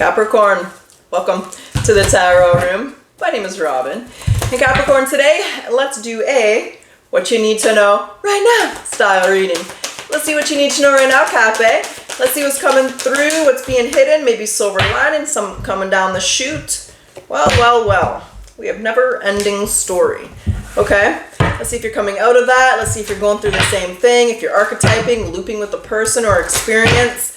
Capricorn, welcome to the tarot room. My name is Robyn. And Capricorn, today, let's do a what you need to know right now style reading. Let's see what you need to know right now, Cappy. Let's see what's coming through, what's being hidden, maybe silver lining, some coming down the chute. Well. We have never-ending story. Okay? Let's see if you're coming out of that. Let's see if you're going through the same thing. If you're archetyping, looping with a person or experience.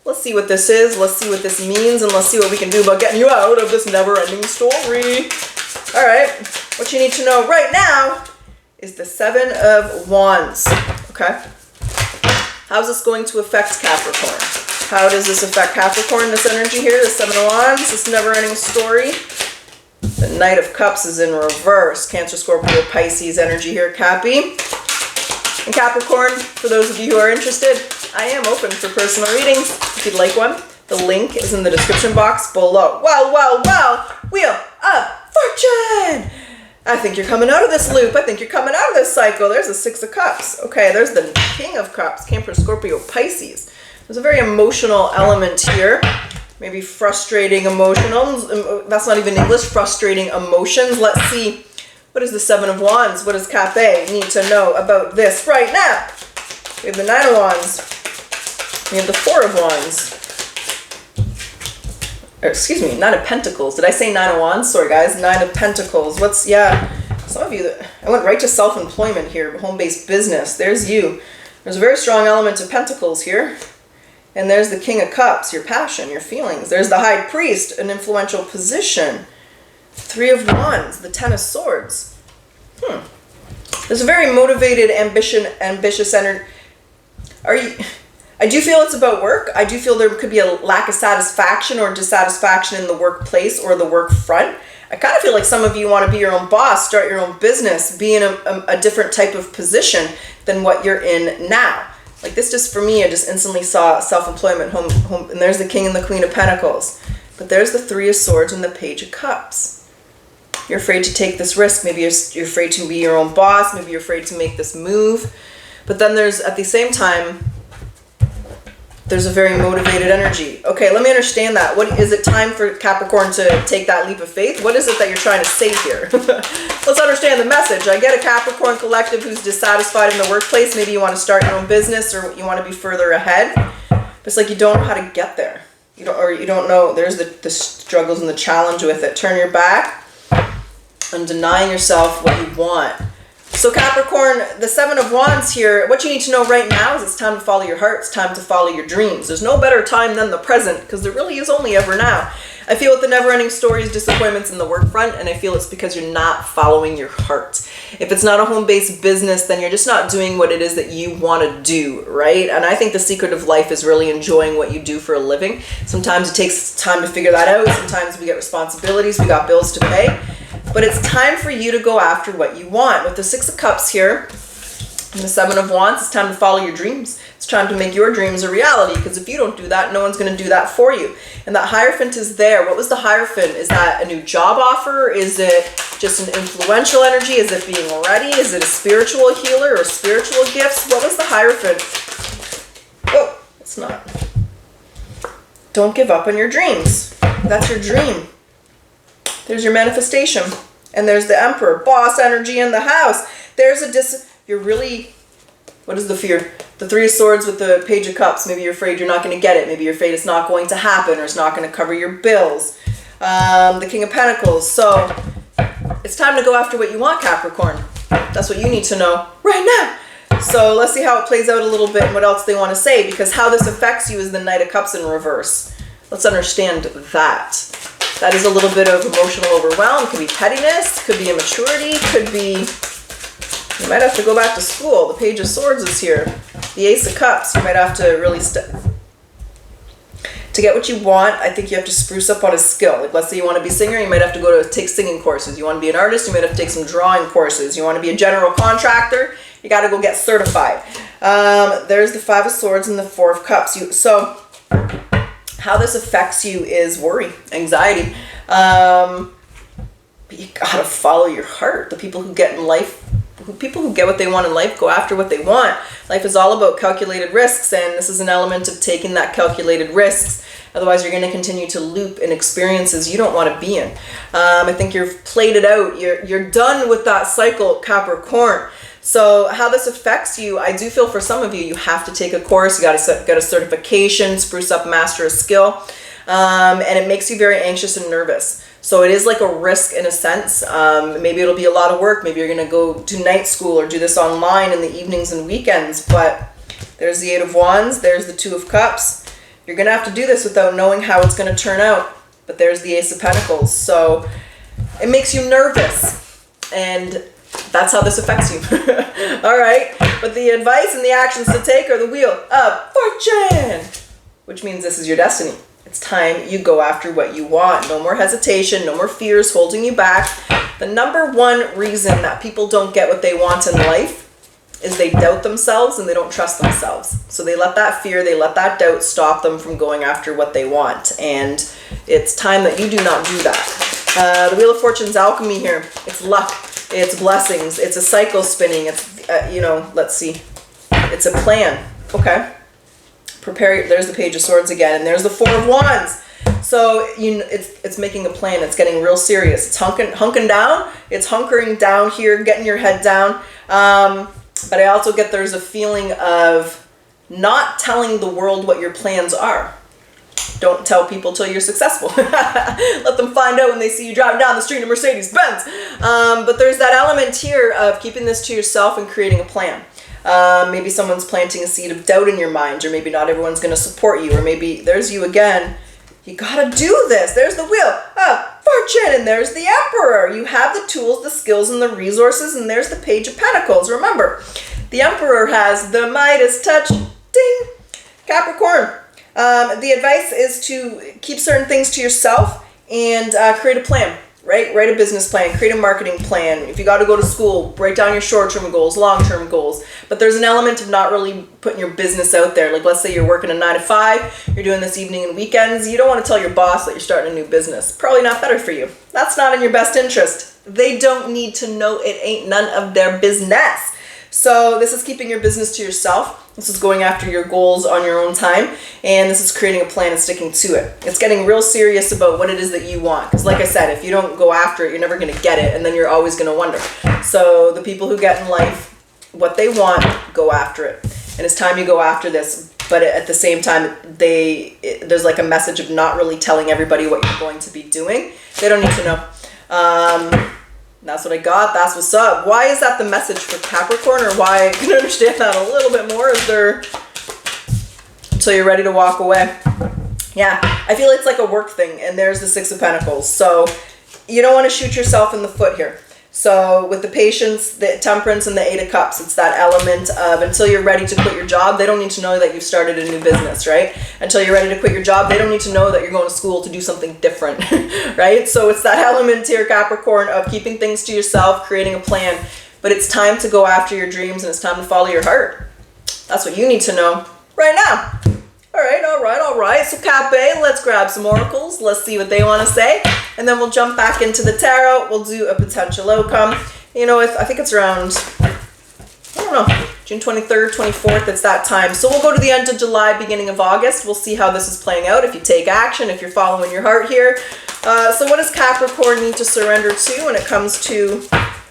Let's see what this is. Let's see what this means. And let's see what we can do about getting you out of this never-ending story. All right. What you need to know right now is the Seven of Wands. Okay? How's this going to affect Capricorn? How does this affect Capricorn, this energy here, the Seven of Wands, this never-ending story? The Knight of Cups is in reverse. Cancer, Scorpio, Pisces energy here, Cappy. And Capricorn, for those of you who are interested, I am open for personal readings. If you'd like one, the link is in the description box below. Well. Wheel of Fortune! I think you're coming out of this loop. I think you're coming out of this cycle. There's the Six of Cups. Okay, there's the King of Cups. Cancer, Scorpio, Pisces. There's a very emotional element here. Maybe frustrating emotions. That's not even English. Frustrating emotions. Let's see. What is the Seven of Wands? What does Cappy need to know about this right now? We have the Nine of Wands. We have the Four of Wands. Or, excuse me, Nine of Pentacles. Did I say Nine of Wands? Sorry, guys. Nine of Pentacles. Some of you, I went right to self-employment here, home-based business. There's you. There's a very strong element of Pentacles here. And there's the King of Cups, your passion, your feelings. There's the High Priest, an influential position. Three of Wands, the Ten of Swords. There's a very motivated, ambitious energy. I do feel it's about work. I do feel there could be a lack of satisfaction or dissatisfaction in the workplace or the work front. I kind of feel like some of you want to be your own boss, start your own business, be in a different type of position than what you're in now. Like this just for me, I just instantly saw self-employment, home, and there's the King and the Queen of Pentacles. But there's the Three of Swords and the Page of Cups. You're afraid to take this risk. Maybe you're afraid to be your own boss. Maybe you're afraid to make this move. But then there's, at the same time, there's a very motivated energy. Okay, let me understand that. What is it time for Capricorn to take that leap of faith? What is it that you're trying to say here? Let's understand the message. I get a Capricorn collective who's dissatisfied in the workplace. Maybe you want to start your own business or you want to be further ahead. But it's like you don't know how to get there. You don't know. There's the struggles and the challenge with it. Turn your back and denying yourself what you want. So Capricorn, the Seven of Wands here, what you need to know right now is it's time to follow your heart. It's time to follow your dreams. There's no better time than the present because there really is only ever now. I feel with the never-ending stories, disappointments in the work front, and I feel it's because you're not following your heart. If it's not a home-based business, then you're just not doing what it is that you want to do, right? And I think the secret of life is really enjoying what you do for a living. Sometimes it takes time to figure that out. Sometimes we get responsibilities. We got bills to pay. But it's time for you to go after what you want. With the Six of Cups here and the Seven of Wands, it's time to follow your dreams. It's time to make your dreams a reality because if you don't do that, no one's going to do that for you. And that Hierophant is there. What was the Hierophant? Is that a new job offer? Is it just an influential energy? Is it being ready? Is it a spiritual healer or spiritual gifts? What was the Hierophant? Oh, it's not. Don't give up on your dreams. That's your dream. There's your manifestation. And there's the Emperor, boss energy in the house. There's what is the fear? The Three of Swords with the Page of Cups. Maybe you're afraid you're not going to get it. Maybe you're afraid it's not going to happen or it's not going to cover your bills. The King of Pentacles. So it's time to go after what you want, Capricorn. That's what you need to know right now. So let's see how it plays out a little bit and what else they want to say, because how this affects you is the Knight of Cups in reverse. Let's understand that. That is a little bit of emotional overwhelm. Could be pettiness, could be immaturity, could be, you might have to go back to school. The Page of Swords is here. The Ace of Cups, you might have to really to get what you want. I think you have to spruce up on a skill. Like let's say you want to be a singer, you might have to go to take singing courses. You want to be an artist, you might have to take some drawing courses. You want to be a general contractor, you got to go get certified. There's the Five of Swords and the Four of Cups. So how this affects you is worry, anxiety. But you gotta follow your heart. The people who get in life, people who get what they want in life go after what they want. Life is all about calculated risks, and this is an element of taking that calculated risks. Otherwise, you're going to continue to loop in experiences you don't want to be in. I think you've played it out. You're done with that cycle, Capricorn. So how this affects you, I do feel for some of you, you have to take a course. You got to get a certification, spruce up, master a skill. And it makes you very anxious and nervous. So it is like a risk in a sense. Maybe it'll be a lot of work. Maybe you're going to go to night school or do this online in the evenings and weekends. But there's the Eight of Wands. There's the Two of Cups. You're going to have to do this without knowing how it's going to turn out. But there's the Ace of Pentacles. So it makes you nervous. And that's how this affects you. All right. But the advice and the actions to take are the Wheel of Fortune, which means this is your destiny. It's time you go after what you want. No more hesitation, no more fears holding you back. The number one reason that people don't get what they want in life is they doubt themselves and they don't trust themselves. So they let that fear, they let that doubt stop them from going after what they want. And it's time that you do not do that. The Wheel of Fortune's alchemy here. It's luck, it's blessings, it's a cycle spinning. It's, let's see. It's a plan. Okay. Prepare. There's the Page of Swords again, and there's the Four of Wands. So it's making a plan. It's getting real serious. It's hunking down. It's hunkering down here, getting your head down. But I also get there's a feeling of not telling the world what your plans are. Don't tell people till you're successful. Let them find out when they see you driving down the street in a Mercedes-Benz. But there's that element here of keeping this to yourself and creating a plan. Maybe someone's planting a seed of doubt in your mind, or maybe not everyone's going to support you, or maybe there's you again. You got to do this. There's the Wheel of Fortune, and there's the Emperor. You have the tools, the skills, and the resources, and there's the Page of Pentacles. Remember, the Emperor has the Midas touch. Ding! Capricorn. The advice is to keep certain things to yourself and create a plan. Right? Write a business plan, create a marketing plan. If you got to go to school, write down your short-term goals, long-term goals. But there's an element of not really putting your business out there. Like, let's say you're working a 9 to 5, you're doing this evening and weekends. You don't want to tell your boss that you're starting a new business. Probably not better for you. That's not in your best interest. They don't need to know. It ain't none of their business. So this is keeping your business to yourself. This is going after your goals on your own time. And this is creating a plan and sticking to it. It's getting real serious about what it is that you want. Because like I said, if you don't go after it, you're never going to get it. And then you're always going to wonder. So the people who get in life what they want, go after it. And it's time you go after this. But at the same time, there's like a message of not really telling everybody what you're going to be doing. They don't need to know. That's what I got. That's what's up. Why is that the message for Capricorn, or why? I can understand that a little bit more. Is there until you're ready to walk away? Yeah, I feel it's like a work thing, and there's the Six of Pentacles. So you don't want to shoot yourself in the foot here. So with the Patience, the Temperance, and the Eight of Cups, it's that element of until you're ready to quit your job, they don't need to know that you've started a new business, right? Until you're ready to quit your job, they don't need to know that you're going to school to do something different, right? So it's that element here, Capricorn, of keeping things to yourself, creating a plan. But it's time to go after your dreams, and it's time to follow your heart. That's what you need to know right now. All right. So Cappy, let's grab some oracles. Let's see what they want to say. And then we'll jump back into the tarot. We'll do a potential outcome. You know, I think it's around, I don't know, June 23rd, 24th. It's that time. So we'll go to the end of July, beginning of August. We'll see how this is playing out. If you take action, if you're following your heart here. So what does Capricorn need to surrender to when it comes to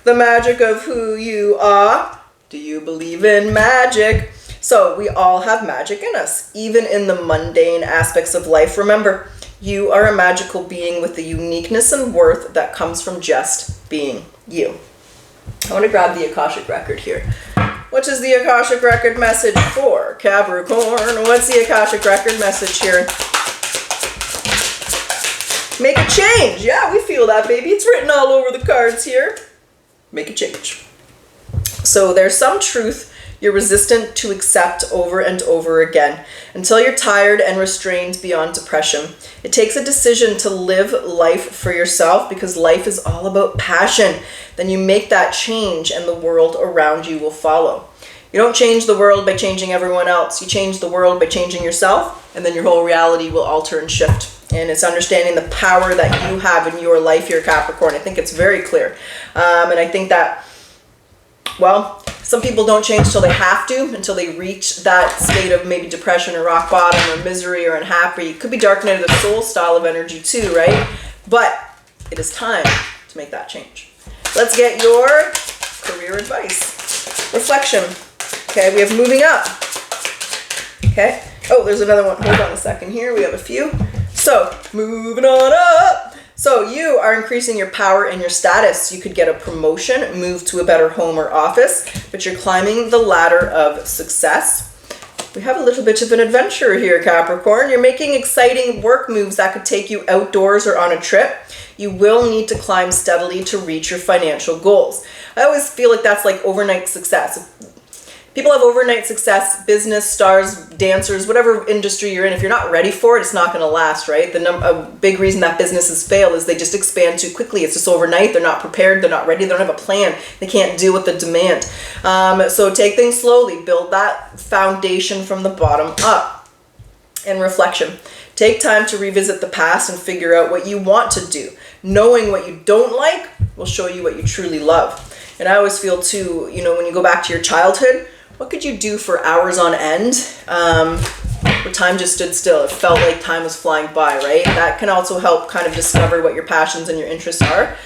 the magic of who you are? Do you believe in magic? So we all have magic in us, even in the mundane aspects of life. Remember, you are a magical being with the uniqueness and worth that comes from just being you. I want to grab the Akashic Record here. What is the Akashic Record message for Capricorn? What's the Akashic Record message here? Make a change. Yeah, we feel that, baby. It's written all over the cards here. Make a change. So there's some truth you're resistant to accept over and over again until you're tired and restrained beyond depression. It takes a decision to live life for yourself because life is all about passion. Then you make that change and the world around you will follow. You don't change the world by changing everyone else. You change the world by changing yourself, and then your whole reality will alter and shift. And it's understanding the power that you have in your life here, Capricorn. I think it's very clear. And I think that, well, Some people don't change till they have to, until they reach that state of maybe depression or rock bottom or misery or unhappy. It could be dark night of the soul style of energy too, right? But it is time to make that change. Let's get your career advice. Reflection. Okay, we have moving up. Okay. Oh, there's another one. Hold on a second here. We have a few. So, moving on up. So you are increasing your power and your status. You could get a promotion, move to a better home or office, but you're climbing the ladder of success. We have a little bit of an adventure here, Capricorn. You're making exciting work moves that could take you outdoors or on a trip. You will need to climb steadily to reach your financial goals. I always feel like that's like overnight success. People have overnight success, business, stars, dancers, whatever industry you're in. If you're not ready for it, it's not going to last, right? A big reason that businesses fail is they just expand too quickly. It's just overnight. They're not prepared. They're not ready. They don't have a plan. They can't deal with the demand. So take things slowly. Build that foundation from the bottom up. And reflection. Take time to revisit the past and figure out what you want to do. Knowing what you don't like will show you what you truly love. And I always feel too, when you go back to your childhood, what could you do for hours on end where time just stood still? It felt like time was flying by, right? That can also help kind of discover what your passions and your interests are.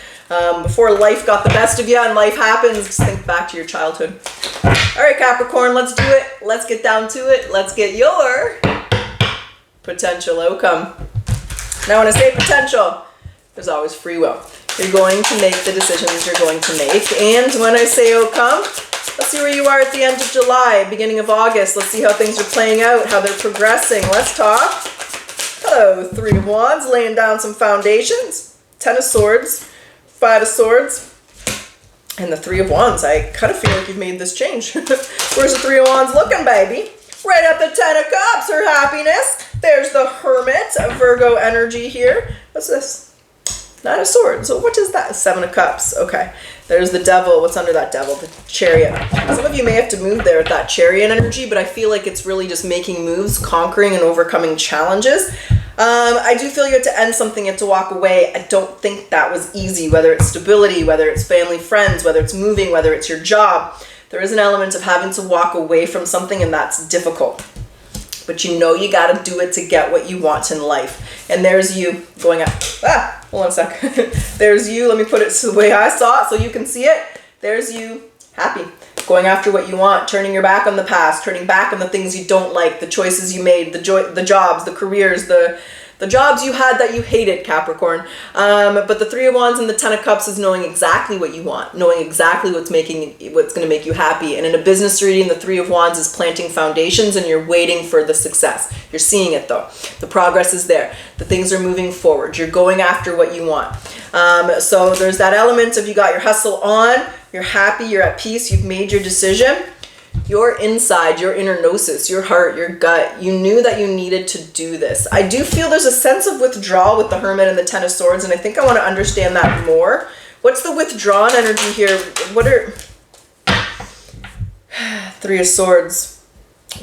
Before life got the best of you and life happens, just think back to your childhood. All right, Capricorn, let's do it. Let's get down to it. Let's get your potential outcome. Now, when I say potential, there's always free will. You're going to make the decisions you're going to make. And when I say outcome, let's see where you are at the end of July, beginning of August. Let's see how things are playing out, how they're progressing. Let's talk. Hello, Three of Wands, laying down some foundations. Ten of Swords, Five of Swords, and the Three of Wands. I kind of feel like you've made this change. Where's the Three of Wands looking, baby? Right at the Ten of Cups, her happiness. There's the Hermit, Virgo energy here. What's this? Nine of Swords. So what is that? Seven of Cups. Okay. There's the Devil. What's under that Devil? The Chariot. Some of you may have to move there with that Chariot energy, but I feel like it's really just making moves, conquering and overcoming challenges. I do feel you had to end something, you had to walk away. I don't think that was easy, whether it's stability, whether it's family, friends, whether it's moving, whether it's your job. There is an element of having to walk away from something, and that's difficult. But you got to do it to get what you want in life. And there's you going up. Hold on a sec. There's you. Let me put it the way I saw it so you can see it. There's you, happy, going after what you want, turning your back on the past, turning back on the things you don't like, the choices you made, the jobs, the careers, the jobs you had that you hated, Capricorn. But the Three of Wands and the Ten of Cups is knowing exactly what you want, knowing exactly what's going to make you happy. And in a business reading, the Three of Wands is planting foundations and you're waiting for the success. You're seeing it though. The progress is there. The things are moving forward. You're going after what you want. So there's that element of you got your hustle on, you're happy, you're at peace, you've made your decision. Your inside, your inner gnosis, your heart, your gut, you knew that you needed to do this. I do feel there's a sense of withdrawal with the Hermit and the Ten of Swords, and I think I want to understand that more. What's the withdrawn energy here? What are... Three of Swords.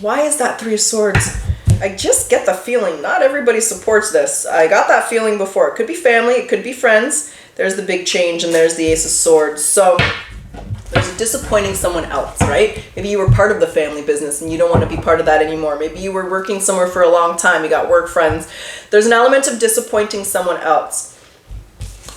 Why is that Three of Swords? I just get the feeling not everybody supports this. I got that feeling before. It could be family, it could be friends. There's the big change, and there's the Ace of Swords. So... there's disappointing someone else, right? Maybe you were part of the family business and you don't want to be part of that anymore. Maybe you were working somewhere for a long time. You got work friends. There's an element of disappointing someone else,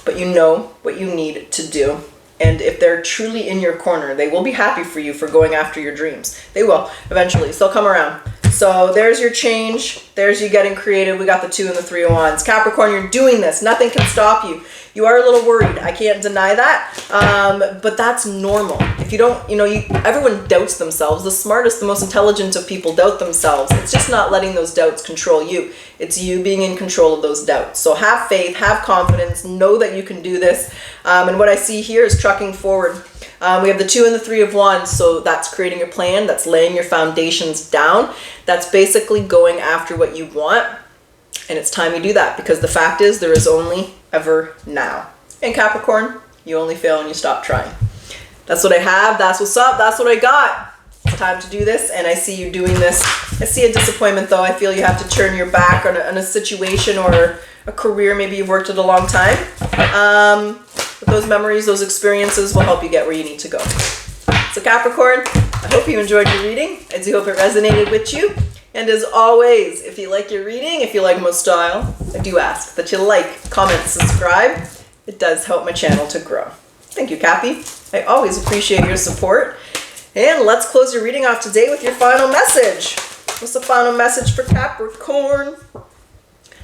but you know what you need to do. And if they're truly in your corner, they will be happy for you for going after your dreams. They will eventually. So they'll come around. So there's your change. There's you getting creative. We got the Two and the Three of Wands. Capricorn, you're doing this. Nothing can stop you. You are a little worried. I can't deny that. But that's normal. If you don't, everyone doubts themselves. The smartest, the most intelligent of people doubt themselves. It's just not letting those doubts control you. It's you being in control of those doubts. So have faith, have confidence, know that you can do this. And what I see here is trucking forward. We have the Two and the Three of Wands, so that's creating your plan, that's laying your foundations down, that's basically going after what you want, and it's time you do that, because the fact is there is only ever now. And Capricorn, you only fail when you stop trying. That's what I have, that's what's up, that's what I got. It's time to do this, and I see you doing this. I see a disappointment though. I feel you have to turn your back on a situation or a career maybe you've worked at a long time. But those memories, those experiences will help you get where you need to go. So Capricorn, I hope you enjoyed your reading. I do hope it resonated with you. And as always, if you like your reading, if you like my style, I do ask that you like, comment, subscribe. It does help my channel to grow. Thank you, Cappy. I always appreciate your support. And let's close your reading off today with your final message. What's the final message for Capricorn?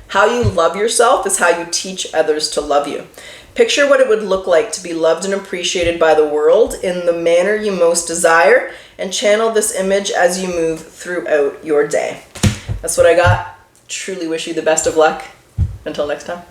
How you love yourself is how you teach others to love you. Picture what it would look like to be loved and appreciated by the world in the manner you most desire, and channel this image as you move throughout your day. That's what I got. Truly wish you the best of luck. Until next time.